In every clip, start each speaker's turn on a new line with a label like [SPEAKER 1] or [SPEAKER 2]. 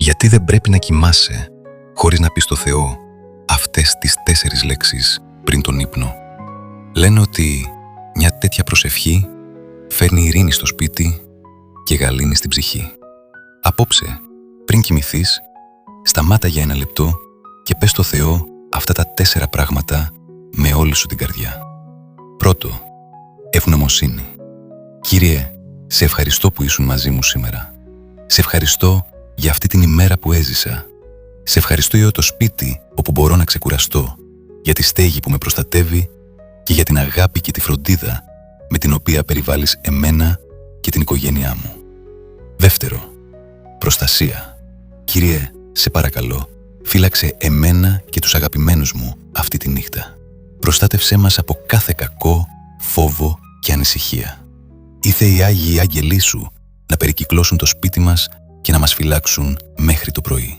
[SPEAKER 1] Γιατί δεν πρέπει να κοιμάσαι χωρίς να πεις στο Θεό αυτές τις 4 λέξεις πριν τον ύπνο. Λένε ότι μια τέτοια προσευχή φέρνει ειρήνη στο σπίτι και γαλήνη στην ψυχή. Απόψε, πριν κοιμηθείς, σταμάτα για 1 λεπτό και πες στο Θεό αυτά τα 4 πράγματα με όλη σου την καρδιά. Πρώτο, ευγνωμοσύνη. Κύριε, σε ευχαριστώ που ήσουν μαζί μου σήμερα. Σε ευχαριστώ για αυτή την ημέρα που έζησα. Σε ευχαριστώ για το σπίτι όπου μπορώ να ξεκουραστώ, για τη στέγη που με προστατεύει και για την αγάπη και τη φροντίδα με την οποία περιβάλλεις εμένα και την οικογένειά μου. Δεύτερο, προστασία. Κύριε, σε παρακαλώ, φύλαξε εμένα και τους αγαπημένους μου αυτή τη νύχτα. Προστάτευσέ μας από κάθε κακό, φόβο και ανησυχία. Ήθε οι Άγιοι Άγγελοί σου να περικυκλώσουν το σπίτι μας και να μας φυλάξουν μέχρι το πρωί.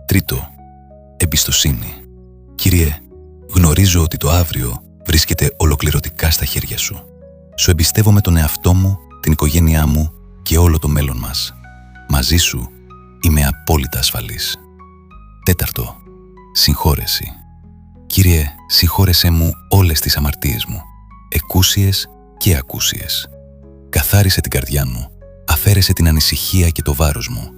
[SPEAKER 1] Τρίτο, εμπιστοσύνη. Κύριε, γνωρίζω ότι το αύριο βρίσκεται ολοκληρωτικά στα χέρια σου. Σου εμπιστεύομαι τον εαυτό μου, την οικογένειά μου και όλο το μέλλον μας. Μαζί σου είμαι απόλυτα ασφαλής. Τέταρτο, συγχώρεση. Κύριε, συγχώρεσέ μου όλες τις αμαρτίες μου, εκούσιες και ακούσιες. Καθάρισε την καρδιά μου, αφαίρεσε την ανησυχία και το βάρος μου.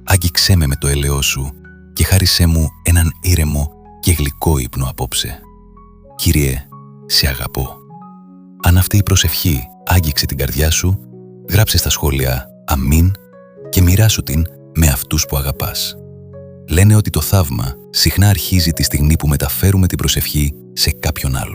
[SPEAKER 1] Άγγιξέ με το έλεος σου και χάρισέ μου έναν ήρεμο και γλυκό ύπνο απόψε. Κύριε, σε αγαπώ. Αν αυτή η προσευχή άγγιξε την καρδιά σου, γράψε στα σχόλια «Αμήν» και μοιράσου την με αυτούς που αγαπάς. Λένε ότι το θαύμα συχνά αρχίζει τη στιγμή που μεταφέρουμε την προσευχή σε κάποιον άλλο.